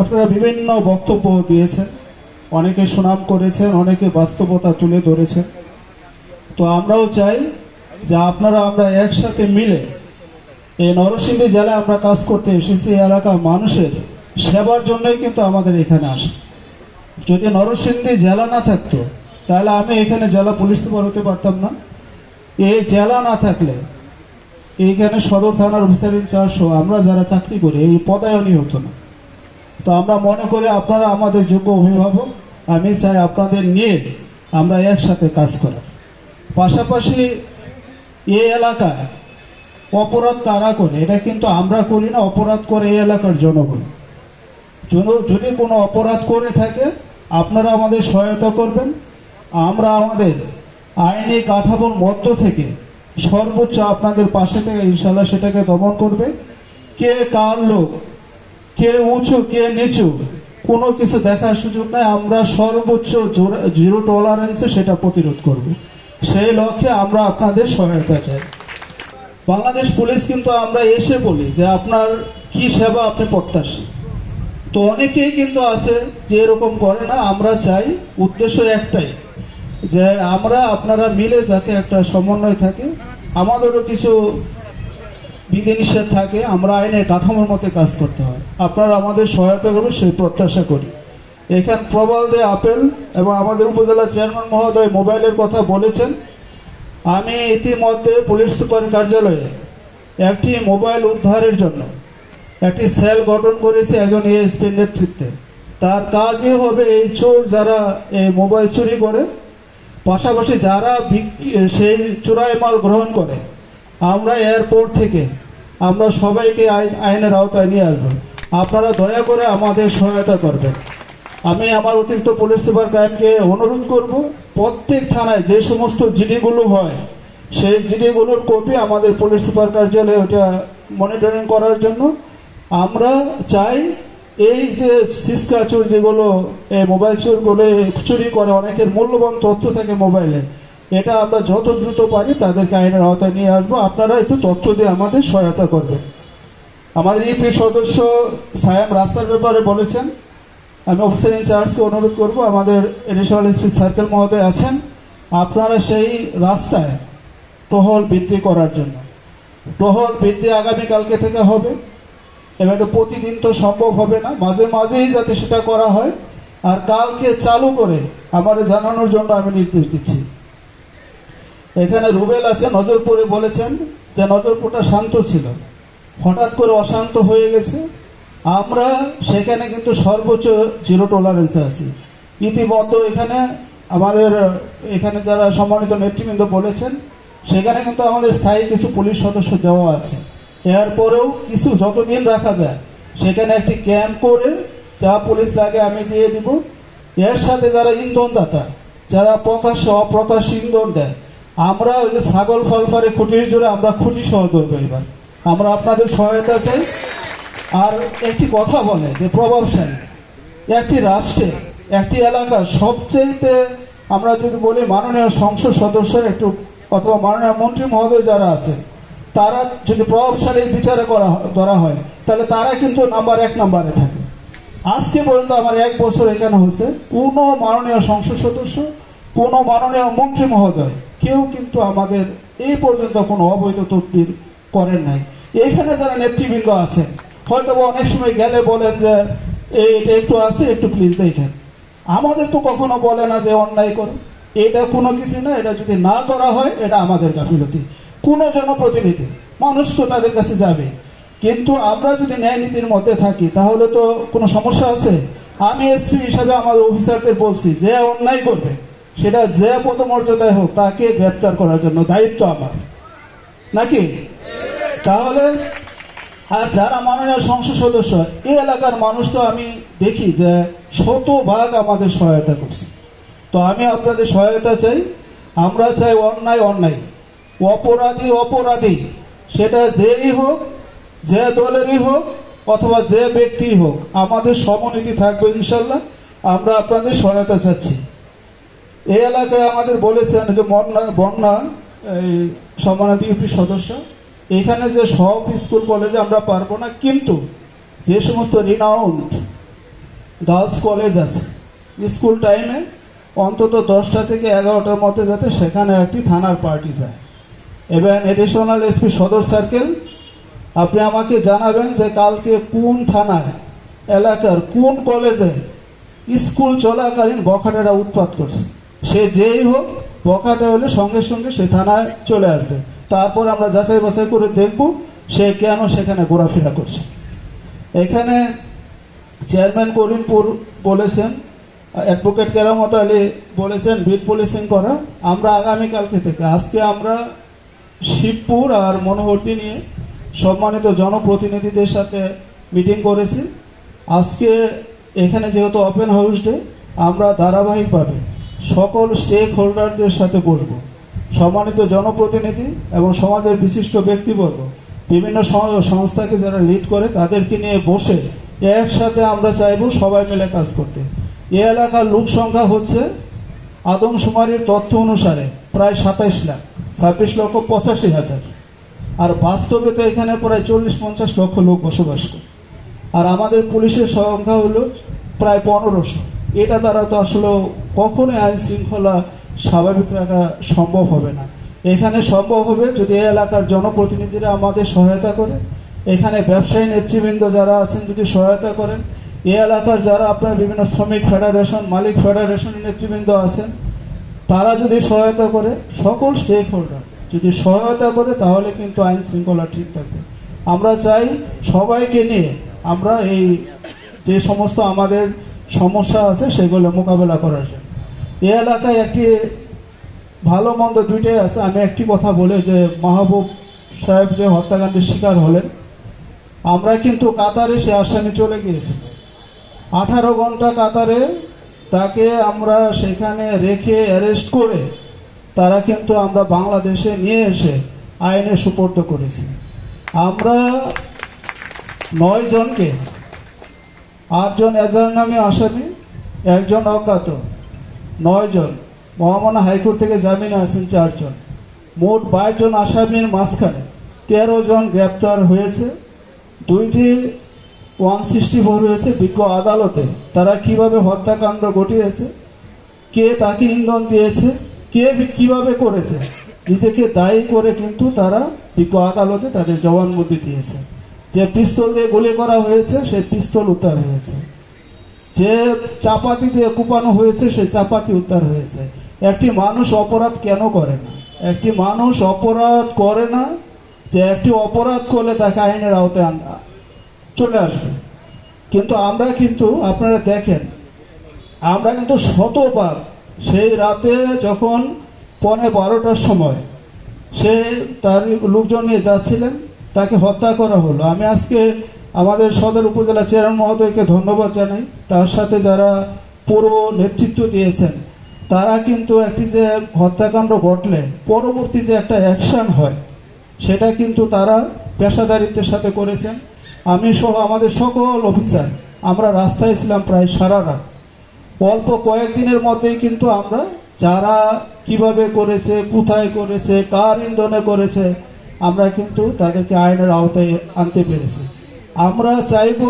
আপনারা বিভিন্ন বক্তব্য দিয়েছেন, অনেকে সুনাম করেছেন, অনেকে বাস্তবতা তুলে ধরেছেন। তো আমরাও চাই যে আপনারা আমরা একসাথে মিলে এই নরসিংদী জেলায় আমরা কাজ করতে এসেছি। এই এলাকার মানুষের সেবার জন্যই কিন্তু আমাদের এখানে আসে। যদি নরসিংদী জেলা না থাকতো তাহলে আমি এখানে জেলা পুলিশ সুপার হতে পারতাম না। এই জেলা না থাকলে এইখানে সদর থানার অফিসার ইনচার্জ সহ আমরা যারা চাকরি করি এই পদায়নই হতো না। তো আমরা মনে করি আপনারা আমাদের যোগ্য অভিভাবক, আমি চাই আপনাদের নিয়ে আমরা একসাথে কাজ করার। পাশাপাশি এই এলাকায় অপরাধ কারা করে এটা কিন্তু আমরা করি না, অপরাধ করে এই এলাকার জনগণ। যদি কোনো অপরাধ করে থাকে আপনারা আমাদের সহায়তা করবেন। আমরা আমাদের আইনি কাঠামোর মধ্য থেকে সর্বোচ্চ আপনাদের পাশে থেকে ইনশাল্লাহ সেটাকে দমন করবে। কে কার লোক, কে উঁচু কে নিচু কোনো কিছু দেখার সুযোগ নাই। আমরা সর্বোচ্চ জিরো টলারেন্সে সেটা প্রতিরোধ করব। সেই লক্ষ্যে আমরা আপনাদের সহায়তা চাই। বাংলাদেশ পুলিশ কিন্তু আমরা এসে বলি যে আপনার কি সেবা আপনি প্রত্যাশী। তো অনেকেই কিন্তু আছে যে এরকম করে না। আমরা চাই উদ্দেশ্য একটাই যে আমরা আপনারা মিলে যাতে একটা সমন্বয় থাকে, আমাদেরও কিছু বিধিনিষেধ থাকে, আমরা আইনের কাঠামোর মধ্যে কাজ করতে হয়। আপনারা আমাদের সহায়তা করবেন সেই প্রত্যাশা করি। এখানে প্রবল দে আপেল এবং আমাদের উপজেলা চেয়ারম্যান মহোদয় মোবাইলের কথা বলেছেন। আমি ইতিমধ্যে পুলিশ সুপার কার্যালয়ে একটি মোবাইল উদ্ধারের জন্য একটি সেল গঠন করেছে একজন এএসপির নেতৃত্বে। তার কাজই হবে এই চোর যারা এই মোবাইল চুরি করে, পাশাপাশি যারা সেই চোরাই মাল গ্রহণ করে, আমরা এয়ারপোর্ট থেকে আমরা সবাইকে আইনের আওতায় নিয়ে আসবো। আপনারা দয়া করে আমাদের সহায়তা করবেন। আমি আমার অতিরিক্ত পুলিশ সুপার ক্রাইমকে অনুরোধ করব প্রত্যেক থানায় যে সমস্ত জিডিগুলো হয় সেই জিডিগুলোর কপি আমাদের পুলিশ সুপার কার্যালয়ে ওটা মনিটরিং করার জন্য। আমরা চাই এই যে সিসকা চোর যেগুলো মোবাইল চোরগুলো চুরি করে, অনেকের মূল্যবান তথ্য থাকে মোবাইলে, এটা আমরা যত দ্রুত পারি তাদেরকে আইনের আওতায় নিয়ে আসবো। আপনারা একটু তথ্য দিয়ে আমাদের সহায়তা করবেন। আমাদের ইপি সদস্য সায়াম রাস্তার ব্যাপারে বলেছেন। আমি অফিসার ইনচার্জকে অনুরোধ করব, আমাদের এডিশনাল এসপি সার্কেল মহোদয় আছেন, আপনারা সেই রাস্তায় টহল বৃদ্ধি করার জন্য। টহল বৃদ্ধি আগামীকালকে থেকে হবে এবং এটা প্রতিদিন তো সম্ভব হবে না, মাঝে মাঝেই যাতে সেটা করা হয়। আর কালকে চালু করে আমার জানানোর জন্য আমি নির্দেশ দিচ্ছি। এখানে রুবেল আছে নজরপুরে, বলেছেন যে নজরপুরটা শান্ত ছিল, হঠাৎ করে অশান্ত হয়ে গেছে। আমরা সেখানে কিন্তু সর্বোচ্চ জিরো টলারেন্সে আছি। ইতিমধ্যে এখানে আমাদের এখানে যারা সম্মানিত নেতৃবৃন্দ বলেছেন সেখানে কিন্তু আমাদের স্থায়ী কিছু পুলিশ সদস্য দেওয়া আছে। এরপরেও কিছু যতদিন রাখা যায় সেখানে একটি ক্যাম্প করে যা পুলিশ লাগে আমি দিয়ে দিব। এর সাথে যারা ইন্ধনদাতা, যারা প্রকাশ্য অপ্রকাশ্য ইন্ধন দেয়, আমরা ওই যে ছাগল ফল পারে খুঁটির জোরে আমরা খুঁটি সহ ধরবো। এবার আমরা আপনাদের সহায়তা চাই। আর একটি কথা বলে যে প্রভাবশালী একটি রাষ্ট্রে একটি এলাকার সবচেয়ে আমরা যদি বলি মাননীয় সংসদ সদস্যের একটু অথবা মাননীয় মন্ত্রী মহোদয় যারা আছে, তারা যদি প্রভাবশালীর বিচারে ধরা হয় তাহলে তারা কিন্তু নাম্বার 1 নম্বরে থাকে। আজকে পর্যন্ত আমার 1 বছর এখানে হচ্ছে, কোনো মাননীয় সংসদ সদস্য, কোনো মাননীয় মন্ত্রী মহোদয় কেউ কিন্তু আমাদের এই পর্যন্ত কোনো অবৈধ তদবির করেন নাই। এখানে যারা নেতৃবৃন্দ আছেন হয়তো অনেক সময় গেলে বলেন যে এটা একটু আছে, একটু প্লিজ দেখেন। আমাদের তো কখনো বলে না যে অন্যায় করো, এটা কোনো কিছু না। এটা যদি না করা হয় এটা আমাদের গাফিলতি। কোনো জনপ্রতিনিধি মানুষ তো তাদের কাছে যাবে, কিন্তু আমরা যদি ন্যায় নীতির মধ্যে থাকি তাহলে তো কোনো সমস্যা আছে। আমি এসপি হিসাবে আমার অফিসারদের বলছি যে অন্যায় করবে সেটা যে পদমর্যাদায় হোক তাকে গ্রেপ্তার করার জন্য দায়িত্ব আমার, নাকি? তাহলে আর যারা মাননীয় সংসদ সদস্য এই এলাকার মানুষ তো আমি দেখি যে শতভাগ আমাদের সহায়তা করছে। তো আমি আপনাদের সহায়তা চাই। আমরা চাই অন্যায় অন্যায়, অপরাধী অপরাধী, সেটা যেই হোক, যে দলেরই হোক অথবা যে ব্যক্তি হোক, আমাদের সমনীতি থাকবে ইনশাল্লাহ। আমরা আপনাদের সহায়তা চাচ্ছি। এই এলাকায় আমাদের বলেছেন যে বন্যা এই সম্মানিত ইউপি সদস্য, এখানে যে সব স্কুল কলেজে আমরা পারবো না, কিন্তু যে সমস্ত রিনাউন্ড গার্লস কলেজ আছে, স্কুল টাইমে অন্তত 10টা থেকে 11টার মধ্যে যাতে সেখানে একটি থানার পার্টি যায়। এবং এডিশনাল এসপি সদর সার্কেল, আপনি আমাকে জানাবেন যে কালকে কোন থানায়, এলাকার কোন কলেজে স্কুল চলাকালীন বখাটেরা উৎপাত করছে। সে যেই হোক, বখাটে হলে সঙ্গে সঙ্গে সে থানায় চলে আসবে। তারপর আমরা যাচাই বাছাই করে দেখব সে কেন সেখানে ঘোরাফেরা করছে। এখানে চেয়ারম্যান করিমপুর বলেছেন, অ্যাডভোকেট কেরামত আলী বলেছেন বিট পুলিশিং করা। আমরা আগামীকালকে থেকে, আজকে আমরা শিবপুর আর মনোহরদী নিয়ে সম্মানিত জনপ্রতিনিধিদের সাথে মিটিং করেছি। আজকে এখানে যেহেতু ওপেন হাউস ডে, আমরা ধারাবাহিকভাবে সকল স্টেক হোল্ডারদের সাথে বসব। সম্মানিত জনপ্রতিনিধি এবং সমাজের বিশিষ্ট ব্যক্তিবর্গ, বিভিন্ন সংস্থাকে যারা লিড করে তাদেরকে নিয়ে বসে একসাথে আমরা চাইব সবাই মিলে কাজ করতে। এ এলাকার লোক সংখ্যা হচ্ছে আদমশুমারির তথ্য অনুসারে প্রায় 27 লাখ, 26,85,000। আর বাস্তবে তো এখানে প্রায় 40-50 লক্ষ লোক বসবাস করে। আর আমাদের পুলিশের সংখ্যা হলো প্রায় 1500। এটা দ্বারা তো আসলে কখনোই আইন শৃঙ্খলা স্বাভাবিক রাখা সম্ভব হবে না। এখানে সম্ভব হবে যদি এই এলাকার জনপ্রতিনিধিরা আমাদের সহায়তা করে, এখানে ব্যবসায়ী নেতৃবৃন্দ যারা আছেন যদি সহায়তা করেন, এই এলাকার যারা আপনার বিভিন্ন শ্রমিক ফেডারেশন, মালিক ফেডারেশনের নেতৃবৃন্দ আছেন, তারা যদি সহায়তা করে, সকল স্টেক হোল্ডার যদি সহায়তা করে, তাহলে কিন্তু আইন শৃঙ্খলা ঠিক থাকবে। আমরা চাই সবাইকে নিয়ে আমরা এই যে সমস্ত আমাদের সমস্যা আছে সেগুলো মোকাবেলা করার জন্য। এই এলাকায় একটি ভালো মন্দ দুইটাই আছে। আমি একটি কথা বলে, যে মাহবুব সাহেব যে হত্যাকাণ্ডের শিকার হলেন, আমরা কিন্তু কাতারে সে আসামি চলে গিয়েছি। 18 ঘন্টা কাতারে তাকে আমরা সেখানে রেখে অ্যারেস্ট করে তারা কিন্তু আমরা বাংলাদেশে নিয়ে এসে আইনে সুপর্দ করেছি। আমরা 9 জনকে, 8 জন এজাহার নামে আসামি, 1 জন অজ্ঞাত, 9 জন মহামান্য হাইকোর্ট থেকে জামিনে আছেন 4 জন, মোট 22 জন আসামির মাঝখানে 13 জন গ্রেপ্তার হয়েছে। 2টি 164 হয়েছে বিজ্ঞ আদালতে। তারা কিভাবে হত্যাকাণ্ড ঘটিয়েছে, কে তাকে ইন্ধন দিয়েছে, কে কিভাবে করেছে, নিজেকে দায়ী করে কিন্তু তারা বিজ্ঞ আদালতে তাদের জবানবন্দি দিয়েছে। যে পিস্তল দিয়ে গুলি করা হয়েছে সেই পিস্তল উদ্ধার হয়েছে, যে চাপাতি দিয়ে কুপানো হয়েছে সেই চাপাতি উদ্ধার হয়েছে। একটি মানুষ অপরাধ কেন করে না? একটি মানুষ অপরাধ করে না যে একটি অপরাধ করলে তাকে আইনের আওতায় চলে আসবে। কিন্তু আমরা কিন্তু, আপনারা দেখেন, আমরা কিন্তু শতবার সেই রাতে যখন 12:15টার সময় সে তার লোকজন নিয়ে যাচ্ছিলেন, তাকে হত্যা করা হলো। আমি আজকে আমাদের সদর উপজেলা চেয়ারম্যান মহোদয়কে ধন্যবাদ জানাই, তার সাথে যারা পুরো নেতৃত্ব দিয়েছেন। তারা কিন্তু একটি যে হত্যাকাণ্ড ঘটলে পরবর্তী যে একটা অ্যাকশন হয়, সেটা কিন্তু তারা পেশাদারিত্বের সাথে করেছেন। আমি সহ আমাদের সকল অফিসার আমরা রাস্তায় ছিলাম প্রায় সারা রাত। অল্প কয়েকদিনের মধ্যেই কিন্তু আমরা যারা কিভাবে করেছে, কোথায় করেছে, কার ইন্ধনে করেছে, আমরা কিন্তু তাদেরকে আইনের আওতায় আনতে পেরেছি। আমরা চাইব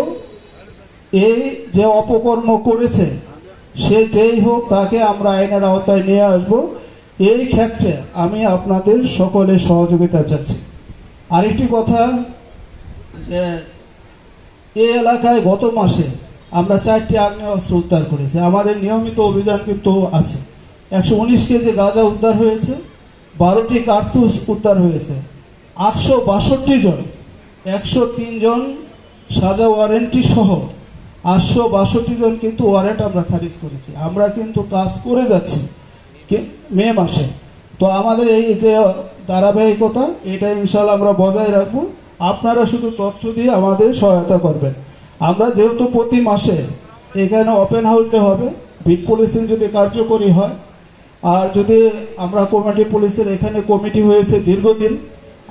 এই যে অপকর্ম করেছে সে যেই হোক, তাকে আমরা আইনের আওতায় নিয়ে আসব। এই ক্ষেত্রে আমি আপনাদের সকলের সহযোগিতা চাচ্ছি। আরেকটি কথা, যে এই এলাকায় গত মাসে আমরা 4টি আগ্নেয়াস্ত্র উদ্ধার করেছি। আমাদের নিয়মিত অভিযান কিন্তু আছে। 119 কেজি গাঁজা উদ্ধার হয়েছে, 12টি কার্তুজ উদ্ধার হয়েছে, 862 জন, 103 জন সাজা ওয়ারেন্টি সহ 862 জন কিন্তু ওয়ারেন্ট আমরা খারিজ করেছি। আমরা কিন্তু কাজ করে যাচ্ছি মে মাসে। তো আমাদের এই যে ধারাবাহিকতা, এটা ইনশাআল্লাহ আমরা বজায় রাখবো। আপনারা শুধু তথ্য দিয়ে আমাদের সহায়তা করবেন। আমরা যেহেতু প্রতি মাসে এখানে ওপেন হাউসে হবে, বিট পুলিশিং যদি কার্যকরী হয়, আর যদি আমরা কমিটি পুলিশের এখানে কমিটি হয়েছে দীর্ঘদিন,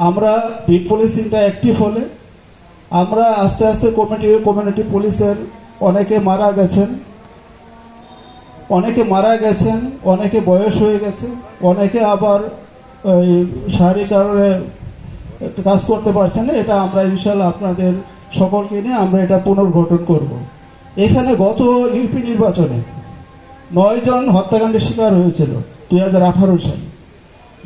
আমরা বিট পুলিশিংটা অ্যাক্টিভ হলে আমরা আস্তে আস্তে কমিউনিটি পুলিশের অনেকে মারা গেছেন, অনেকে বয়স হয়ে গেছে, অনেকে আবার ওই শারীরিক কারণে কাজ করতে পারছেন না। এটা আমরা ইনশাল্লাহ আপনাদের সকলকে নিয়ে আমরা এটা পুনর্গঠন করব। এখানে গত ইউপি নির্বাচনে 9 জন হত্যাকাণ্ডের শিকার হয়েছিল 2018 সালে।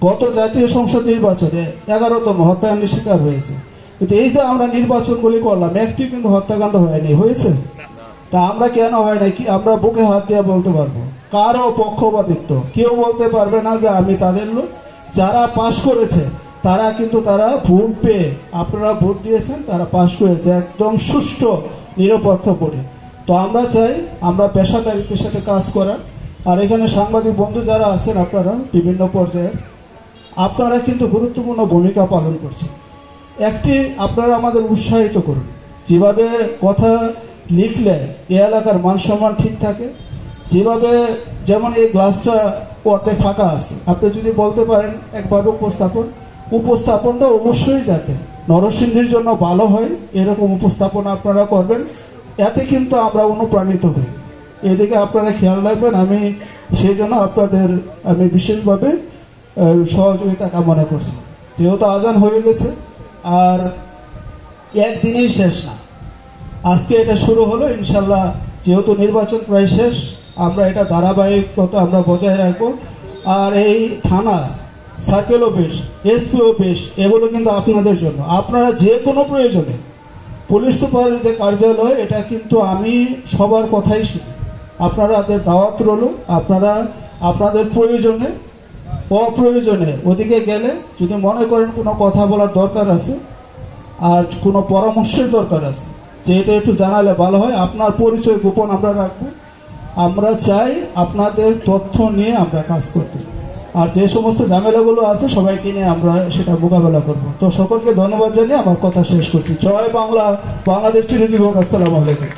গত জাতীয় সংসদ নির্বাচনে 11তম হত্যাকাণ্ডের শিকার হয়েছে। কিন্তু এই যে আমরা নির্বাচনগুলি করলাম, একটি কিন্তু হত্যাকাণ্ড হয়নি, হয়েছে? তা আমরা কেন হয় না কি আমরা বুকে হাত দিয়ে বলতে পারবো? কারো পক্ষপাতিত্ব কেউ বলতে পারবে না যে আমি তাদের লোক। যারা পাশ করেছে তারা কিন্তু তারা ভোট পেয়ে, আপনারা ভোট দিয়েছেন, তারা পাশ করেছে একদম সুষ্ঠু নিরপেক্ষ ভোটে। তো আমরা চাই আমরা পেশাদারিত্বের সাথে কাজ করার। আর এখানে সাংবাদিক বন্ধু যারা আছেন আপনারা বিভিন্ন পর্যায়ে, আপনারা কিন্তু গুরুত্বপূর্ণ ভূমিকা পালন করছেন। একটি আপনারা আমাদের উৎসাহিত করুন, যেভাবে কথা লিখলে এ এলাকার মান সম্মান ঠিক থাকে। যেভাবে যেমন এই গ্লাসটা অর্ধেক ফাঁকা আছে, আপনি যদি বলতে পারেন একভাবে উপস্থাপনটা অবশ্যই যাতে নরসিংদীর জন্য ভালো হয় এরকম উপস্থাপন আপনারা করবেন। এতে কিন্তু আমরা অনুপ্রাণিত হই। এদিকে আপনারা খেয়াল রাখবেন। আমি সেই জন্য আপনাদের আমি বিশেষভাবে সহযোগিতা কামনা করছি। যেহেতু আজান হয়ে গেছে, আর একদিনেই শেষ না, আজকে এটা শুরু হলো। ইনশাল্লাহ যেহেতু নির্বাচন প্রায় শেষ, আমরা এটা ধারাবাহিকতা আমরা বজায় রাখবো। আর এই থানা সার্কেল অফিস, এসপি অফিস, এগুলো কিন্তু আপনাদের জন্য। আপনারা যে কোনো প্রয়োজনে পুলিশ সুপারের যে কার্যালয়, এটা কিন্তু আমি সবার কথাই শুনি। আপনাদের দাওয়াত রইল, আপনারা আপনাদের প্রয়োজনে অপ্রয়োজনে ওদিকে গেলে যদি মনে করেন কোনো কথা বলার দরকার আছে আর কোনো পরামর্শের দরকার আছে, যে এটা একটু জানালে ভালো হয়, আপনার পরিচয় গোপন আমরা রাখবো। আমরা চাই আপনাদের তথ্য নিয়ে আমরা কাজ করতে। আর যে সমস্ত ঝামেলাগুলো আছে সবাইকে নিয়ে আমরা সেটা মোকাবেলা করব। তো সকলকে ধন্যবাদ জানিয়ে আমার কথা শেষ করছি। জয় বাংলা, বাংলাদেশ চিরজীবক। আসসালামু আলাইকুম।